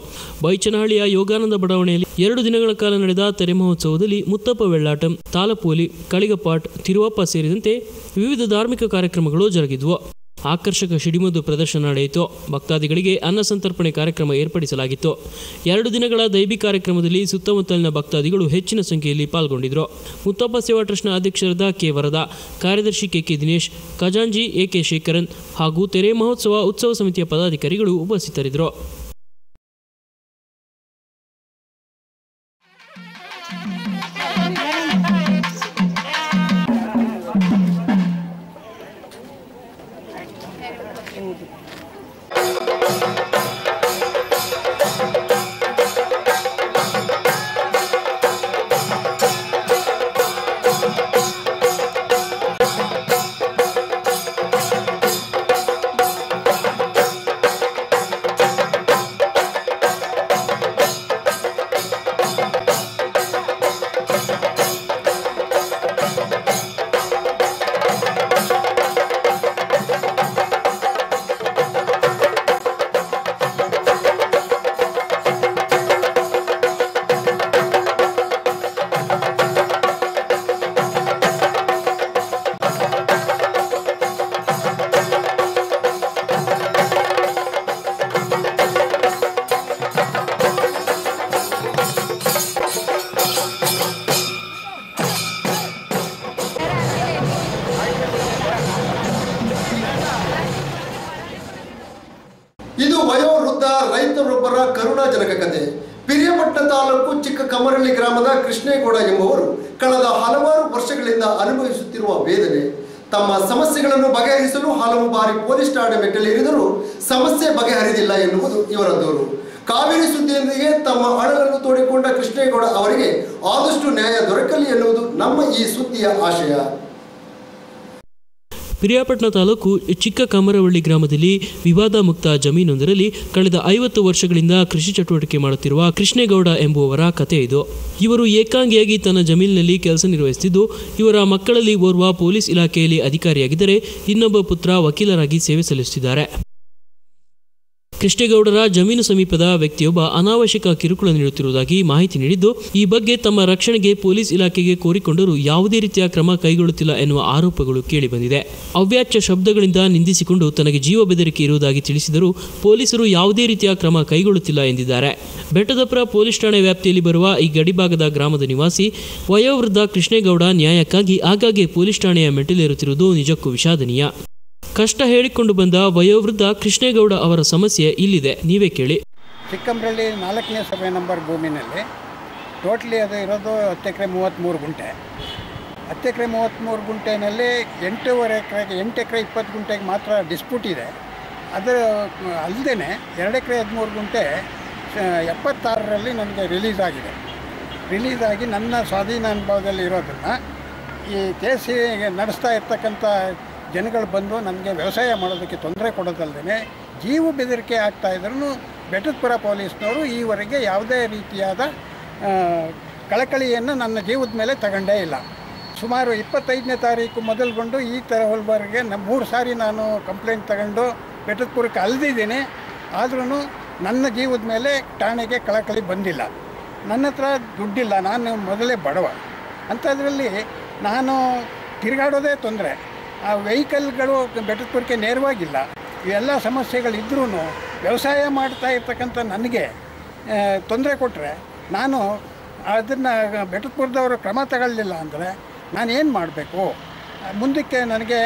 ಬೈಚನಹಳ್ಳಿಯ ಯೋಗಾನಂದ ಬಡಾವಣೆಯಲ್ಲಿ 2 ದಿನಗಳ ಕಾಲ ನಡೆದ ತೆರೆ ಮಹೋತ್ಸವದಲ್ಲಿ ಮುತ್ತಪ್ಪ ವೆಳ್ಳಾಟಂ, ತಾಲಪೋಲಿ, ಕಳಿಗಪಾಟ್, ತಿರುವಪ್ಪ ಸೇರಿದಂತೆ ವಿವಿಧ ಧಾರ್ಮಿಕ ಕಾರ್ಯಕ್ರಮಗಳು ಜರುಗಿದ್ವು. ಆಕರ್ಷಕ ಸಿಡಿಮದ್ದು ಪ್ರದರ್ಶನ ನಡೆಯಿತು. ಭಕ್ತಾದಿಗಳಿಗೆ ಅನ್ನ ಸಂತರ್ಪಣೆ ಕಾರ್ಯಕ್ರಮ ಏರ್ಪಡಿಸಲಾಗಿತ್ತು. 2 ದಿನಗಳ ದೈವಿ ಕಾರ್ಯಕ್ರಮದಲ್ಲಿ ಸುತ್ತಮುತ್ತಲಿನ ಭಕ್ತಾದಿಗಳು ಹೆಚ್ಚಿನ ಸಂಖ್ಯೆಯಲ್ಲಿ ಪಾಲ್ಗೊಂಡಿದ್ದರು. ಮುತ್ತಪ್ಪ ಸೇವಾ ಟ್ರಸ್ಟ್ನ ಅಧ್ಯಕ್ಷರಾದ ಕೆ ವರದಾ, ಕಾರ್ಯದರ್ಶಿ ಕೆ ದಿನೇಶ್, ಖಜಾಂಜಿ AK ಶೇಖರನ್ ಹಾಗೂ ತೆರೆ ಮಹೋತ್ಸವ ಉತ್ಸವ ಸಮಿತಿಯ ಪದಾಧಿಕಾರಿಗಳು ಉಪಸ್ಥಿತರಿದ್ದರು. ಇದು ವಯೋವೃದ್ಧ ರೈತರೊಬ್ಬರ ಕರುಣಾಜನಕ ಕಥೆ. ಪಿರಿಯಪಟ್ಟಣ ತಾಲೂಕು ಚಿಕ್ಕಕಮರಳ್ಳಿ ಗ್ರಾಮದ ಕೃಷ್ಣೇಗೌಡ ಎಂಬುವರು ಕಳೆದ ಹಲವಾರು ವರ್ಷಗಳಿಂದ ಅನುಭವಿಸುತ್ತಿರುವ ವೇದನೆ. ತಮ್ಮ ಸಮಸ್ಯೆಗಳನ್ನು ಬಗೆಹರಿಸಲು ಹಲವು ಬಾರಿ ಪೊಲೀಸ್ ಠಾಣೆ ಮೆಟ್ಟಿಲೇರಿದರೂ ಸಮಸ್ಯೆ ಬಗೆಹರಿದಿಲ್ಲ ಎನ್ನುವುದು ಇವರ ದೂರು. ಕಾವೇರಿ ಸುದ್ದಿಯೊಂದಿಗೆ ತಮ್ಮ ಅಳಲನ್ನು ತೋಡಿಕೊಂಡ ಕೃಷ್ಣೇಗೌಡ ಅವರಿಗೆ ಆದಷ್ಟು ನ್ಯಾಯ ದೊರಕಲಿ ಎನ್ನುವುದು ನಮ್ಮ ಈ ಸುದ್ದಿಯ ಆಶಯ. ಪಿರಿಯಾಪಟ್ಟಣ ತಾಲೂಕು ಚಿಕ್ಕಕಮರವಳ್ಳಿ ಗ್ರಾಮದಲ್ಲಿ ವಿವಾದ ಮುಕ್ತ ಜಮೀನೊಂದರಲ್ಲಿ ಕಳೆದ 50 ವರ್ಷಗಳಿಂದ ಕೃಷಿ ಚಟುವಟಿಕೆ ಮಾಡುತ್ತಿರುವ ಕೃಷ್ಣೇಗೌಡ ಎಂಬುವವರ ಕಥೆ ಇದು. ಇವರು ಏಕಾಂಗಿಯಾಗಿ ತನ್ನ ಜಮೀನಿನಲ್ಲಿ ಕೆಲಸ ನಿರ್ವಹಿಸುತ್ತಿದ್ದು, ಇವರ ಮಕ್ಕಳಲ್ಲಿ ಓರ್ವ ಪೊಲೀಸ್ ಇಲಾಖೆಯಲ್ಲಿ ಅಧಿಕಾರಿಯಾಗಿದ್ದರೆ ಇನ್ನೊಬ್ಬ ಪುತ್ರ ವಕೀಲರಾಗಿ ಸೇವೆ ಸಲ್ಲಿಸುತ್ತಿದ್ದಾರೆ. ಕೃಷ್ಣೇಗೌಡರ ಜಮೀನು ಸಮೀಪದ ವ್ಯಕ್ತಿಯೊಬ್ಬ ಅನಾವಶ್ಯಕ ಕಿರುಕುಳ ನೀಡುತ್ತಿರುವುದಾಗಿ ಮಾಹಿತಿ ನೀಡಿದ್ದು, ಈ ಬಗ್ಗೆ ತಮ್ಮ ರಕ್ಷಣೆಗೆ ಪೊಲೀಸ್ ಇಲಾಖೆಗೆ ಕೋರಿಕೊಂಡರೂ ಯಾವುದೇ ರೀತಿಯ ಕ್ರಮ ಕೈಗೊಳ್ಳುತ್ತಿಲ್ಲ ಎನ್ನುವ ಆರೋಪಗಳು ಕೇಳಿಬಂದಿದೆ. ಅವ್ಯಾಚ್ಯ ಶಬ್ದಗಳಿಂದ ನಿಂದಿಸಿಕೊಂಡು ತನಗೆ ಜೀವ ಬೆದರಿಕೆ ಇರುವುದಾಗಿ ತಿಳಿಸಿದರೂ ಪೊಲೀಸರು ಯಾವುದೇ ರೀತಿಯ ಕ್ರಮ ಕೈಗೊಳ್ಳುತ್ತಿಲ್ಲ ಎಂದಿದ್ದಾರೆ. ಬೆಟ್ಟದಪುರ ಪೊಲೀಸ್ ಠಾಣೆ ವ್ಯಾಪ್ತಿಯಲ್ಲಿ ಬರುವ ಈ ಗಡಿಭಾಗದ ಗ್ರಾಮದ ನಿವಾಸಿ ವಯೋವೃದ್ಧ ಕೃಷ್ಣೇಗೌಡ ನ್ಯಾಯಕ್ಕಾಗಿ ಆಗಾಗ್ಗೆ ಪೊಲೀಸ್ ಠಾಣೆಯ ಮೆಟ್ಟಿಲೇರುತ್ತಿರುವುದು ನಿಜಕ್ಕೂ ವಿಷಾದನೀಯ. ಕಷ್ಟ ಹೇಳಿಕೊಂಡು ಬಂದ ವಯೋವೃದ್ಧ ಕೃಷ್ಣೇಗೌಡ ಅವರ ಸಮಸ್ಯೆ ಇಲ್ಲಿದೆ, ನೀವೇ ಕೇಳಿ. ಚಿಕ್ಕಂಬ್ರಳ್ಳಿ 4ನೇ ಸರ್ವೆ ನಂಬರ್ ಭೂಮಿನಲ್ಲಿ ಟೋಟ್ಲಿ ಅದು ಇರೋದು 10 ಎಕರೆ 33 ಗುಂಟೆ. 10 ಎಕರೆ 33 ಗುಂಟೆನಲ್ಲಿ 8.5 ಎಕರೆಗೆ 8 ಎಕರೆ 20 ಗುಂಟೆಗೆ ಮಾತ್ರ ಡಿಸ್ಪ್ಯೂಟ್ ಇದೆ. ಅದರ ಅಲ್ಲದೆ 2 ಎಕರೆ 13 ಗುಂಟೆ 76ರಲ್ಲಿ ನನಗೆ ರಿಲೀಸ್ ಆಗಿ ನನ್ನ ಸ್ವಾಧೀನ ಅನುಭವದಲ್ಲಿ ಇರೋದನ್ನು ಈ ಕೇಸಿ ನಡೆಸ್ತಾ ಇರ್ತಕ್ಕಂಥ ಜನಗಳು ಬಂದು ನನಗೆ ವ್ಯವಸಾಯ ಮಾಡೋದಕ್ಕೆ ತೊಂದರೆ ಕೊಡೋದಲ್ಲದೆ ಜೀವ ಬೆದರಿಕೆ ಆಗ್ತಾಯಿದ್ರೂ ಬೆಟ್ಟದಪುರ ಪೊಲೀಸ್ನವರು ಈವರೆಗೆ ಯಾವುದೇ ರೀತಿಯಾದ ಕಳಕಳಿಯನ್ನು ನನ್ನ ಜೀವದ ಮೇಲೆ ತಗೊಂಡೇ ಇಲ್ಲ. ಸುಮಾರು 25ನೇ ತಾರೀಕು ಮೊದಲುಗೊಂಡು ಈ ಥರವರೆಗೆ 3 ಸಾರಿ ನಾನು ಕಂಪ್ಲೇಂಟ್ ತಗೊಂಡು ಬೆಟ್ಟದಪುರಕ್ಕೆ ಅಲ್ದಿದ್ದೀನಿ. ಆದ್ರೂ ನನ್ನ ಜೀವದ ಮೇಲೆ ಠಾಣೆಗೆ ಕಳಕಳಿ ಬಂದಿಲ್ಲ. ನನ್ನ ಹತ್ರ ದುಡ್ಡಿಲ್ಲ, ನಾನು ಮೊದಲೇ ಬಡವ. ಅಂಥದ್ರಲ್ಲಿ ನಾನು ತಿರುಗಾಡೋದೇ ತೊಂದರೆ. ಆ ವೆಹಿಕಲ್ಗಳು ಬೆಟ್ಟದಪುರಕ್ಕೆ ನೇರವಾಗಿಲ್ಲ. ಇವೆಲ್ಲ ಸಮಸ್ಯೆಗಳಿದ್ರೂ ವ್ಯವಸಾಯ ಮಾಡ್ತಾ ಇರ್ತಕ್ಕಂಥ ನನಗೆ ತೊಂದರೆ ಕೊಟ್ಟರೆ ನಾನು ಅದನ್ನು ಬೆಟ್ಟದಪುರದವರು ಕ್ರಮ ತಗೊಳ್ಳಿಲ್ಲ ಅಂದರೆ ನಾನೇನು ಮಾಡಬೇಕು? ಮುಂದಕ್ಕೆ ನನಗೆ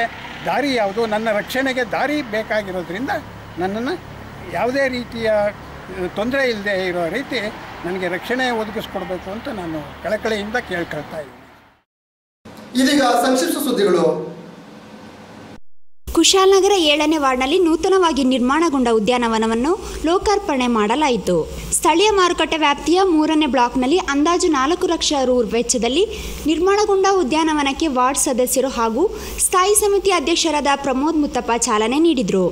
ದಾರಿ ಯಾವುದು? ನನ್ನ ರಕ್ಷಣೆಗೆ ದಾರಿ ಬೇಕಾಗಿರೋದ್ರಿಂದ ನನ್ನನ್ನು ಯಾವುದೇ ರೀತಿಯ ತೊಂದರೆ ಇಲ್ಲದೆ ಇರೋ ರೀತಿ ನನಗೆ ರಕ್ಷಣೆ ಒದಗಿಸ್ಕೊಡ್ಬೇಕು ಅಂತ ನಾನು ಕಳಕಳಿಯಿಂದ ಕೇಳ್ಕೊಳ್ತಾ ಇದ್ದೀನಿ. ಇದೀಗ ಸಂಕ್ಷಿಪ್ತ ಸುದ್ದಿಗಳು. ಕುಶಾಲನಗರ 7ನೇ ವಾರ್ಡ್ನಲ್ಲಿ ನೂತನವಾಗಿ ನಿರ್ಮಾಣಗೊಂಡ ಉದ್ಯಾನವನವನ್ನು ಲೋಕಾರ್ಪಣೆ ಮಾಡಲಾಯಿತು. ಸ್ಥಳೀಯ ಮಾರುಕಟ್ಟೆ ವ್ಯಾಪ್ತಿಯ 3ನೇ ಬ್ಲಾಕ್ನಲ್ಲಿ ಅಂದಾಜು 4 ಲಕ್ಷ ರು ವೆಚ್ಚದಲ್ಲಿ ನಿರ್ಮಾಣಗೊಂಡ ಉದ್ಯಾನವನಕ್ಕೆ ವಾರ್ಡ್ ಸದಸ್ಯರು ಹಾಗೂ ಸ್ಥಾಯಿ ಸಮಿತಿ ಅಧ್ಯಕ್ಷರಾದ ಪ್ರಮೋದ್ ಮುತ್ತಪ್ಪ ಚಾಲನೆ ನೀಡಿದರು.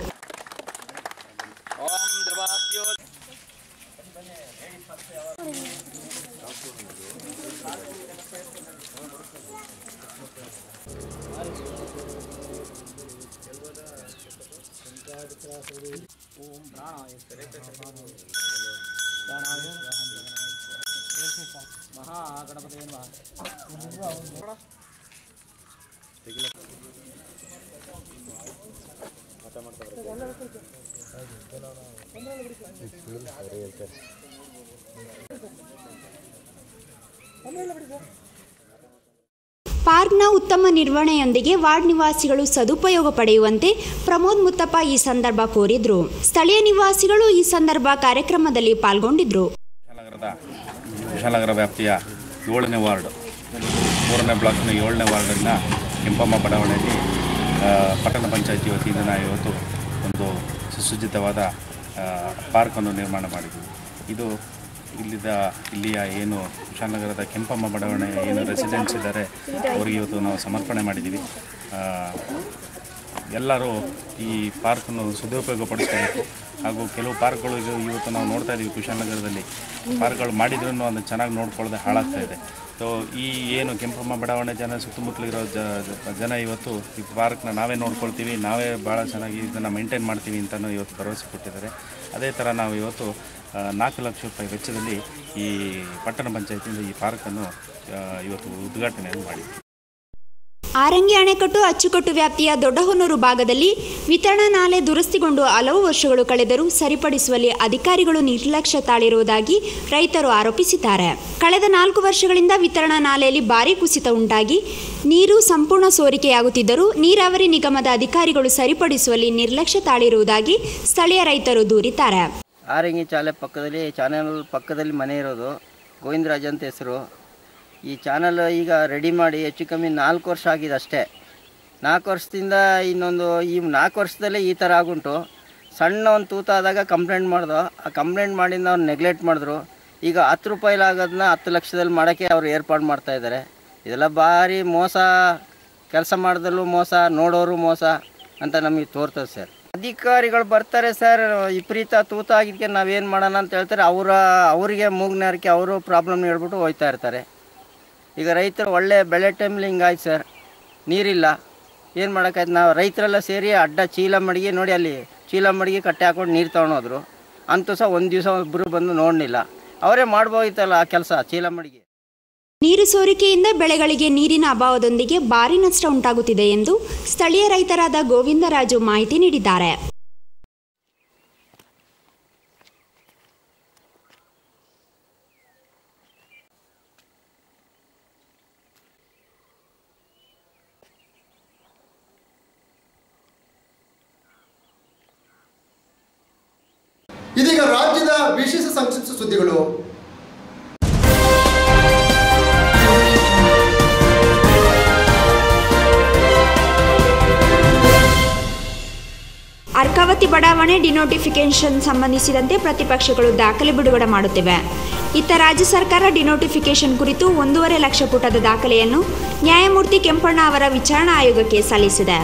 ಪಾರ್ಕ್ನ ಉತ್ತಮ ನಿರ್ವಹಣೆಯೊಂದಿಗೆ ವಾರ್ಡ್ ನಿವಾಸಿಗಳು ಸದುಪಯೋಗ ಪಡೆಯುವಂತೆ ಪ್ರಮೋದ್ ಮುತ್ತಪ್ಪ ಈ ಸಂದರ್ಭ ಕೋರಿದ್ರು. ಸ್ಥಳೀಯ ನಿವಾಸಿಗಳು ಈ ಸಂದರ್ಭ ಕಾರ್ಯಕ್ರಮದಲ್ಲಿ ಪಾಲ್ಗೊಂಡಿದ್ರು. ಕುಶಾಲನಗರ ವ್ಯಾಪ್ತಿಯ 7ನೇ ವಾರ್ಡ್ 3ನೇ ಬ್ಲಾಕ್ನ 7ನೇ ವಾರ್ಡನ್ನ ಕೆಂಪಮ್ಮ ಬಡಾವಣೆಯಲ್ಲಿ ಪಟ್ಟಣ ಪಂಚಾಯಿತಿ ವತಿಯಿಂದ ನಾವು ಇವತ್ತು ಒಂದು ಸುಸಜ್ಜಿತವಾದ ಪಾರ್ಕನ್ನು ನಿರ್ಮಾಣ ಮಾಡಿದ್ದೀವಿ. ಇದು ಇಲ್ಲಿಯ ಏನು ಕುಶಾಲನಗರದ ಕೆಂಪಮ್ಮ ಬಡಾವಣೆ ಏನು ರೆಸಿಡೆನ್ಸ್ ಇದ್ದಾರೆ ಅವರಿಗೆ ಇವತ್ತು ನಾವು ಸಮರ್ಪಣೆ ಮಾಡಿದ್ದೀವಿ. ಎಲ್ಲರೂ ಈ ಪಾರ್ಕನ್ನು ಸದುಪಯೋಗಪಡಿಸಬೇಕು. ಹಾಗೂ ಕೆಲವು ಪಾರ್ಕ್ಗಳು ಇವತ್ತು ನಾವು ನೋಡ್ತಾ ಇದ್ದೀವಿ, ಕುಶಾಲನಗರದಲ್ಲಿ ಪಾರ್ಕ್ಗಳು ಮಾಡಿದ್ರೂ ಅದನ್ನು ಚೆನ್ನಾಗಿ ನೋಡ್ಕೊಳ್ಳದೆ ಹಾಳಾಗ್ತಾ ಇದೆ. ಸೊ ಈ ಏನು ಕೆಂಪಮ್ಮ ಬಡಾವಣೆ ಸುತ್ತಮುತ್ತಲಿರೋ ಜನ ಇವತ್ತು ಈ ಪಾರ್ಕ್ನ ನಾವೇ ನೋಡ್ಕೊಳ್ತೀವಿ, ನಾವೇ ಭಾಳ ಚೆನ್ನಾಗಿ ಇದನ್ನು ಮೇಂಟೈನ್ ಮಾಡ್ತೀವಿ ಅಂತಲೂ ಇವತ್ತು ಭರವಸೆ ಕೊಟ್ಟಿದ್ದಾರೆ. ಅದೇ ಥರ ನಾವು ಇವತ್ತು 4 ಲಕ್ಷ ರೂಪಾಯಿ ವೆಚ್ಚದಲ್ಲಿ ಈ ಪಟ್ಟಣ ಪಂಚಾಯತಿಯಿಂದ ಈ ಪಾರ್ಕನ್ನು ಇವತ್ತು ಉದ್ಘಾಟನೆಯನ್ನು ಮಾಡಿದ್ದೀವಿ. ಆರಂಗಿ ಅಣೆಕಟ್ಟು ಅಚ್ಚುಕಟ್ಟು ವ್ಯಾಪ್ತಿಯ ದೊಡ್ಡಹೊನ್ನೂರು ಭಾಗದಲ್ಲಿ ವಿತರಣಾ ನಾಲೆ ದುರಸ್ತಿಗೊಂಡು ಹಲವು ವರ್ಷಗಳು ಕಳೆದರೂ ಸರಿಪಡಿಸುವಲ್ಲಿ ಅಧಿಕಾರಿಗಳು ನಿರ್ಲಕ್ಷ್ಯ ತಾಳಿರುವುದಾಗಿ ರೈತರು ಆರೋಪಿಸಿದ್ದಾರೆ. ಕಳೆದ 4 ವರ್ಷಗಳಿಂದ ವಿತರಣಾ ನಾಲೆಯಲ್ಲಿ ಭಾರೀ ಕುಸಿತ ಉಂಟಾಗಿ ನೀರು ಸಂಪೂರ್ಣ ಸೋರಿಕೆಯಾಗುತ್ತಿದ್ದರೂ ನೀರಾವರಿ ನಿಗಮದ ಅಧಿಕಾರಿಗಳು ಸರಿಪಡಿಸುವಲ್ಲಿ ನಿರ್ಲಕ್ಷ್ಯ ತಾಳಿರುವುದಾಗಿ ಸ್ಥಳೀಯ ರೈತರು ದೂರಿದ್ದಾರೆ. ಆರಂಗಿ ಚಾನಲ್ ಪಕ್ಕದಲ್ಲಿ ಮನೆ ಇರೋದು, ಗೋವಿಂದರಾಜ್ ಅಂತ ಹೆಸರು. ಈ ಚಾನಲ್ ಈಗ ರೆಡಿ ಮಾಡಿ ಹೆಚ್ಚು ಕಮ್ಮಿ 4 ವರ್ಷ ಆಗಿದೆ ಅಷ್ಟೇ. 4 ವರ್ಷದಿಂದ ಇನ್ನೊಂದು ಈ 4 ವರ್ಷದಲ್ಲೇ ಈ ಥರ ಆಗುಂಟು. ಸಣ್ಣ ಒಂದು ತೂತಾದಾಗ ಕಂಪ್ಲೇಂಟ್ ಮಾಡ್ದು, ಆ ಕಂಪ್ಲೇಂಟ್ ಮಾಡಿಂದ ಅವ್ರು ನೆಗ್ಲೆಕ್ಟ್ ಮಾಡಿದ್ರು. ಈಗ 10 ರೂಪಾಯಿಲಿ ಆಗೋದನ್ನ 10 ಲಕ್ಷದಲ್ಲಿ ಮಾಡೋಕ್ಕೆ ಅವರು ಏರ್ಪಾಡು ಮಾಡ್ತಾಯಿದ್ದಾರೆ. ಇದೆಲ್ಲ ಭಾರಿ ಮೋಸ, ಕೆಲಸ ಮಾಡಿದಲ್ಲೂ ಮೋಸ, ನೋಡೋರು ಮೋಸ ಅಂತ ನಮಗೆ ತೋರ್ತದೆ ಸರ್. ಅಧಿಕಾರಿಗಳು ಬರ್ತಾರೆ ಸರ್, ವಿಪರೀತ ತೂತ ಆಗಿದ್ದಕ್ಕೆ ನಾವೇನು ಮಾಡೋಣ ಅಂತ ಹೇಳ್ತಾರೆ. ಅವರಿಗೆ ಮೂಗ್ನಾರಿಕೆ ಅವರು ಪ್ರಾಬ್ಲಮ್ ಹೇಳ್ಬಿಟ್ಟು ಹೋಗ್ತಾ ಇರ್ತಾರೆ. ಈಗ ರೈತರು ಒಳ್ಳೆ ಬೆಳೆ ಟೈಮ್ಲಿ ಹಿಂಗಾಯ್ತು ಸರ್, ನೀರಿಲ್ಲ, ಏನು ಮಾಡೋಕ್ಕಾಯ್ತು. ನಾವು ರೈತರೆಲ್ಲ ಸೇರಿ ಅಡ್ಡ ಚೀಲ ಮಡಗಿ ನೋಡಿ, ಅಲ್ಲಿ ಚೀಲ ಮಡಗಿ ಕಟ್ಟೆ ಹಾಕೊಂಡು ನೀರು ತೊಗೊಂಡೋದ್ರು. ಅಂತೂ ಸಹ ಒಂದು ದಿವಸ ಒಬ್ಬರು ಬಂದು ನೋಡಲಿಲ್ಲ. ಅವರೇ ಮಾಡ್ಬೋದಿತ್ತಲ್ಲ ಆ ಕೆಲಸ ಚೀಲ ಮಡಿಗೆ. ನೀರು ಸೋರಿಕೆಯಿಂದ ಬೆಳೆಗಳಿಗೆ ನೀರಿನ ಅಭಾವದೊಂದಿಗೆ ಭಾರಿ ನಷ್ಟ ಉಂಟಾಗುತ್ತಿದೆ ಎಂದು ಸ್ಥಳೀಯ ರೈತರಾದ ಗೋವಿಂದರಾಜು ಮಾಹಿತಿ ನೀಡಿದ್ದಾರೆ. ಇದೀಗ ರಾಜ್ಯದ ವಿಶೇಷ ಸಂಕ್ಷಿಪ್ತ ಸುದ್ದಿಗಳು. ಅರ್ಕಾವತಿ ಬಡಾವಣೆ ಡಿನೋಟಿಫಿಕೇಷನ್ ಸಂಬಂಧಿಸಿದಂತೆ ಪ್ರತಿಪಕ್ಷಗಳು ದಾಖಲೆ ಬಿಡುಗಡೆ ಮಾಡುತ್ತಿವೆ. ಇತ್ತ ರಾಜ್ಯ ಸರ್ಕಾರ ಡಿನೋಟಿಫಿಕೇಷನ್ ಕುರಿತು 1.5 ಲಕ್ಷ ಪುಟದ ದಾಖಲೆಯನ್ನು ನ್ಯಾಯಮೂರ್ತಿ ಕೆಂಪಣ್ಣ ಅವರ ವಿಚಾರಣಾ ಆಯೋಗಕ್ಕೆ ಸಲ್ಲಿಸಿದೆ.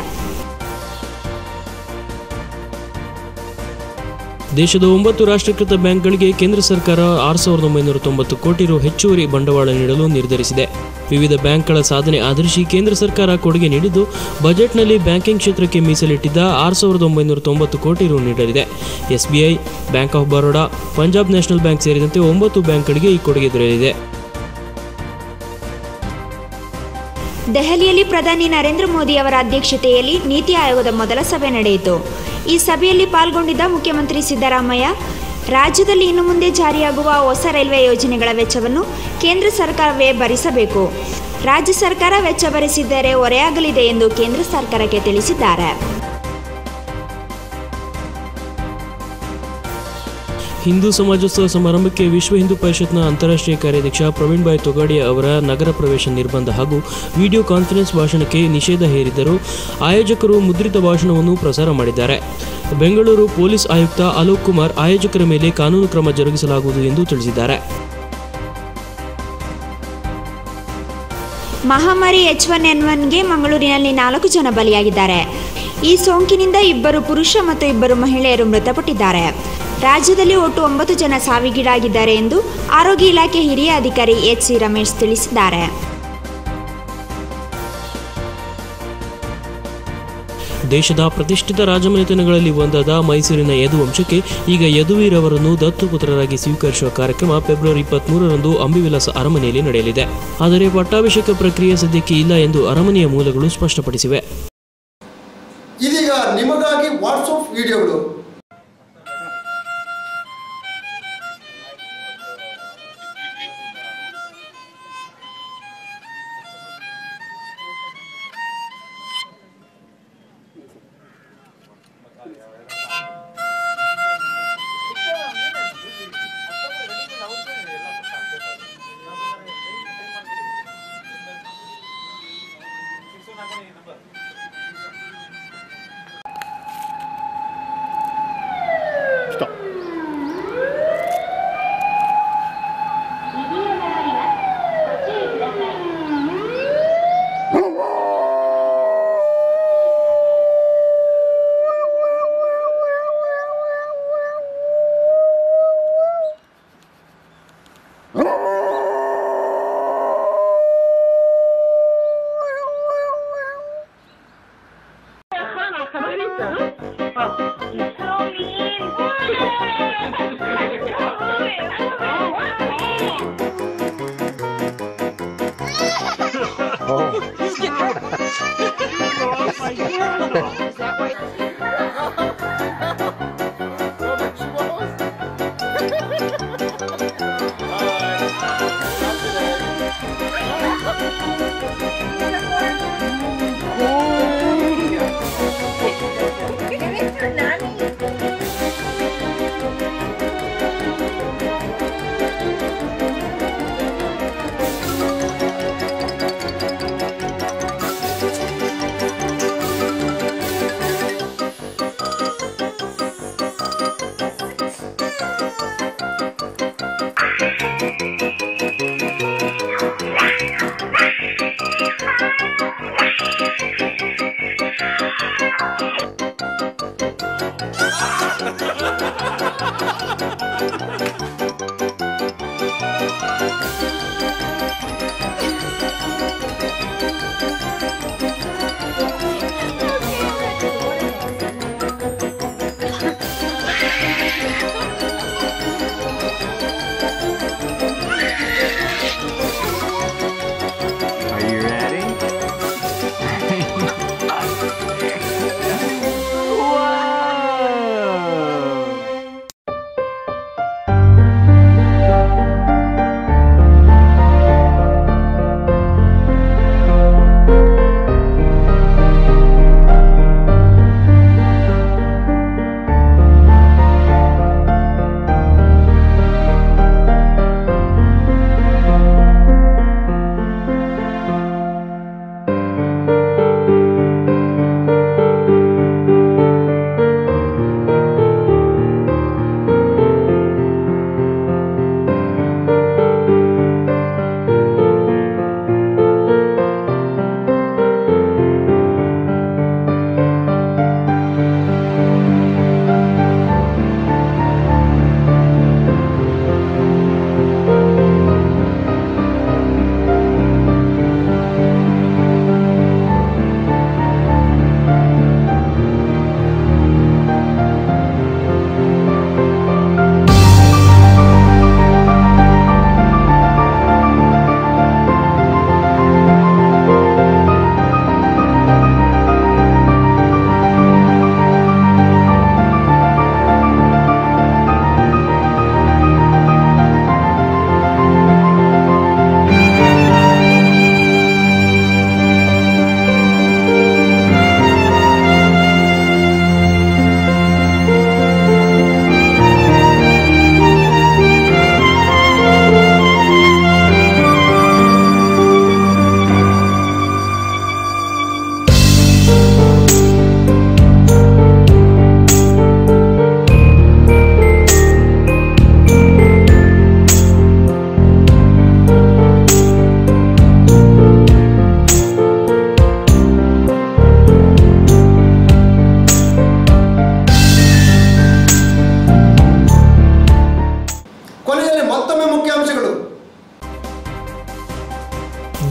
ದೇಶದ 9 ರಾಷ್ಟ್ರೀಕೃತ ಬ್ಯಾಂಕ್ಗಳಿಗೆ ಕೇಂದ್ರ ಸರ್ಕಾರ 6,990 ಕೋಟಿ ರು ಹೆಚ್ಚುವರಿ ಬಂಡವಾಳ ನೀಡಲು ನಿರ್ಧರಿಸಿದೆ. ವಿವಿಧ ಬ್ಯಾಂಕ್ಗಳ ಸಾಧನೆ ಆಧರಿಸಿ ಕೇಂದ್ರ ಸರ್ಕಾರ ಕೊಡುಗೆ ನೀಡಿದ್ದು, ಬಜೆಟ್ನಲ್ಲಿ ಬ್ಯಾಂಕಿಂಗ್ ಕ್ಷೇತ್ರಕ್ಕೆ ಮೀಸಲಿಟ್ಟಿದ್ದ 6,990 ಕೋಟಿ ರು ನೀಡಲಿದೆ. SBI, bank of Baroda, Punjab national bank ಸೇರಿದಂತೆ 9 ಬ್ಯಾಂಕ್ಗಳಿಗೆ ಈ ಕೊಡುಗೆ ದೊರೆಯಲಿದೆ. ದೆಹಲಿಯಲ್ಲಿ ಪ್ರಧಾನಿ ನರೇಂದ್ರ ಮೋದಿ ಅವರ ಅಧ್ಯಕ್ಷತೆಯಲ್ಲಿ ನೀತಿ ಆಯೋಗದ ಮೊದಲ ಸಭೆ ನಡೆಯಿತು. ಈ ಸಭೆಯಲ್ಲಿ ಪಾಲ್ಗೊಂಡಿದ್ದ ಮುಖ್ಯಮಂತ್ರಿ ಸಿದ್ದರಾಮಯ್ಯ, ರಾಜ್ಯದಲ್ಲಿ ಇನ್ನು ಮುಂದೆ ಜಾರಿಯಾಗುವ ಹೊಸ ರೈಲ್ವೆ ಯೋಜನೆಗಳ ವೆಚ್ಚವನ್ನು ಕೇಂದ್ರ ಸರ್ಕಾರವೇ ಭರಿಸಬೇಕು. ರಾಜ್ಯ ಸರ್ಕಾರ ವೆಚ್ಚ ಭರಿಸಿದರೆ ಹೊರೆಯಾಗಲಿದೆ ಎಂದು ಕೇಂದ್ರ ಸರ್ಕಾರಕ್ಕೆ ತಿಳಿಸಿದ್ದಾರೆ. ಹಿಂದೂ ಸಮಾಜೋತ್ಸವ ಸಮಾರಂಭಕ್ಕೆ ವಿಶ್ವ ಹಿಂದೂ ಪರಿಷತ್ನ ಅಂತಾರಾಷ್ಟ್ರೀಯ ಕಾರ್ಯಾಧ್ಯಕ್ಷ ಪ್ರವೀಣ್ ಭಾಯ್ ತೊಗಾಡಿಯಾ ಅವರ ನಗರ ಪ್ರವೇಶ ನಿರ್ಬಂಧ ಹಾಗೂ ವಿಡಿಯೋ ಕಾನ್ಫರೆನ್ಸ್ ಭಾಷಣಕ್ಕೆ ನಿಷೇಧ ಹೇರಿದ್ದರೂ ಆಯೋಜಕರು ಮುದ್ರಿತ ಭಾಷಣವನ್ನು ಪ್ರಸಾರ ಮಾಡಿದ್ದಾರೆ. ಬೆಂಗಳೂರು ಪೊಲೀಸ್ ಆಯುಕ್ತ ಅಲೋಕ್ ಕುಮಾರ್ ಆಯೋಜಕರ ಮೇಲೆ ಕಾನೂನು ಕ್ರಮ ಜರುಗಿಸಲಾಗುವುದು ಎಂದು ತಿಳಿಸಿದ್ದಾರೆ. ಮಹಾಮಾರಿ H1N1ಗೆ ಮಂಗಳೂರಿನಲ್ಲಿ 4 ಜನ ಬಲಿಯಾಗಿದ್ದಾರೆ. ಈ ಸೋಂಕಿನಿಂದ 2 ಪುರುಷ ಮತ್ತು 2 ಮಹಿಳೆಯರು ಮೃತಪಟ್ಟಿದ್ದಾರೆ. ರಾಜ್ಯದಲ್ಲಿ ಒಟ್ಟು 9 ಜನ ಸಾವಿಗೀಡಾಗಿದ್ದಾರೆ ಎಂದು ಆರೋಗ್ಯ ಇಲಾಖೆ ಹಿರಿಯ ಅಧಿಕಾರಿ HC ರಮೇಶ್ ತಿಳಿಸಿದ್ದಾರೆ. ದೇಶದ ಪ್ರತಿಷ್ಠಿತ ರಾಜಮನೆತನಗಳಲ್ಲಿ ಒಂದಾದ ಮೈಸೂರಿನ ಯದುವಂಶಕ್ಕೆ ಈಗ ಯದುವೀರವರನ್ನು ದತ್ತುಪುತ್ರರಾಗಿ ಸ್ವೀಕರಿಸುವ ಕಾರ್ಯಕ್ರಮ ಫೆಬ್ರವರಿ 23ರಂದು ಅಂಬಿವಿಲಾಸ ಅರಮನೆಯಲ್ಲಿ ನಡೆಯಲಿದೆ. ಆದರೆ ಪಟ್ಟಾಭಿಷೇಕ ಪ್ರಕ್ರಿಯೆ ಸದ್ಯಕ್ಕೆ ಇಲ್ಲ ಎಂದು ಅರಮನೆಯ ಮೂಲಗಳು ಸ್ಪಷ್ಟಪಡಿಸಿವೆ. ಇದೀಗ ನಿಮಗಾಗಿ ವಾಟ್ಸ್ಆಪ್ ವಿಡಿಯೋಗಳು.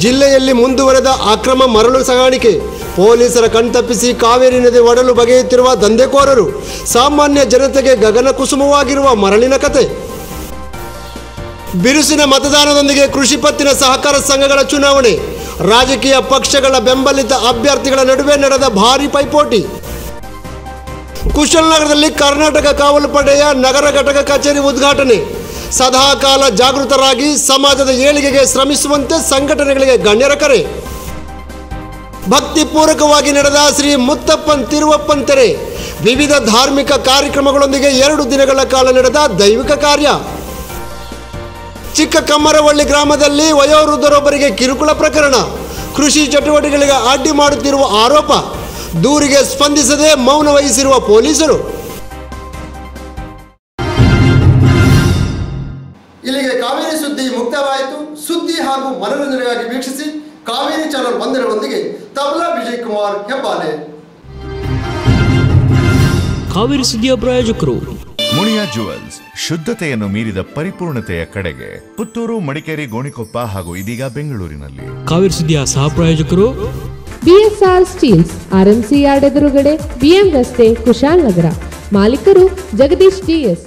ಜಿಲ್ಲೆಯಲ್ಲಿ ಮುಂದುವರೆದ ಅಕ್ರಮ ಮರಳು ಸಾಗಾಣಿಕೆ, ಪೊಲೀಸರ ಕಣ್ತಪ್ಪಿಸಿ ಕಾವೇರಿ ನದಿ ಒಡಲು ಬಗೆಯುತ್ತಿರುವ ದಂಧೆಕೋರರು, ಸಾಮಾನ್ಯ ಜನತೆಗೆ ಗಗನ ಕುಸುಮವಾಗಿರುವ ಮರಳಿನ ಕತೆ. ಬಿರುಸಿನ ಮತದಾನದೊಂದಿಗೆ ಕೃಷಿ ಪತ್ತಿನ ಸಹಕಾರ ಸಂಘಗಳ ಚುನಾವಣೆ, ರಾಜಕೀಯ ಪಕ್ಷಗಳ ಬೆಂಬಲಿತ ಅಭ್ಯರ್ಥಿಗಳ ನಡುವೆ ನಡೆದ ಭಾರೀ ಪೈಪೋಟಿ. ಕುಶಾಲನಗರದಲ್ಲಿ ಕರ್ನಾಟಕ ಕಾವಲು ಪಡೆಯ ನಗರ ಘಟಕ ಕಚೇರಿ ಉದ್ಘಾಟನೆ. ಸದಾಕಾಲ ಜಾಗೃತರಾಗಿ ಸಮಾಜದ ಏಳಿಗೆಗೆ ಶ್ರಮಿಸುವಂತೆ ಸಂಘಟನೆಗಳಿಗೆ ಗಣ್ಯರ ಕರೆ. ಭಕ್ತಿಪೂರ್ವಕವಾಗಿ ನಡೆದ ಶ್ರೀ ಮುತ್ತಪ್ಪನ್ ತಿರುವಪ್ಪನ್ ತೆರೆ, ವಿವಿಧ ಧಾರ್ಮಿಕ ಕಾರ್ಯಕ್ರಮಗಳೊಂದಿಗೆ 2 ದಿನಗಳ ಕಾಲ ನಡೆದ ದೈವಿಕ ಕಾರ್ಯ. ಚಿಕ್ಕ ಕಮ್ಮರವಳ್ಳಿ ಗ್ರಾಮದಲ್ಲಿ ವಯೋವೃದ್ಧರೊಬ್ಬರಿಗೆ ಕಿರುಕುಳ ಪ್ರಕರಣ, ಕೃಷಿ ಚಟುವಟಿಕೆಗಳಿಗೆ ಅಡ್ಡಿ ಮಾಡುತ್ತಿರುವ ಆರೋಪ, ದೂರಿಗೆ ಸ್ಪಂದಿಸದೆ ಮೌನ ವಹಿಸಿರುವ ಪೊಲೀಸರು. ಇಲ್ಲಿಗೆ ಕಾವೇರಿ ಸುದ್ದಿ ಮುಕ್ತವಾಯಿತು. ಸುದ್ದಿ ಹಾಗೂ ಮನರಂಜನೆಗಾಗಿ ವೀಕ್ಷಿಸಿ ಕಾವೇರಿ ಚಾನಲ್ 1 ತಬಲಾ ವಿಜಯ್ ಕುಮಾರ್ ಹೆಬ್ಬಾಲೆ. ಕಾವೇರಿ ಸುದ್ದಿಯ ಪ್ರಾಯೋಜಕರು ಮುನಿಯಾ ಜುವೆಲ್ಸ್, ಶುದ್ಧತೆಯನ್ನು ಮೀರಿದ ಪರಿಪೂರ್ಣತೆಯ ಕಡೆಗೆ. ಪುತ್ತೂರು, ಮಡಿಕೇರಿ, ಗೋಣಿಕೊಪ್ಪ ಹಾಗೂ ಇದೀಗ ಬೆಂಗಳೂರಿನಲ್ಲಿ. ಕಾವೇರಿ ಸುದ್ದಿಯ ಸಹ ಪ್ರಾಯೋಜಕರು BSR ಸ್ಟೀಲ್ಸ್, RMC ಯಾರ್ಡ್ ಎದುರುಗಡೆ, BM ರಸ್ತೆ, ಕುಶಾಲನಗರ. ಮಾಲೀಕರು ಜಗದೀಶ್ DS.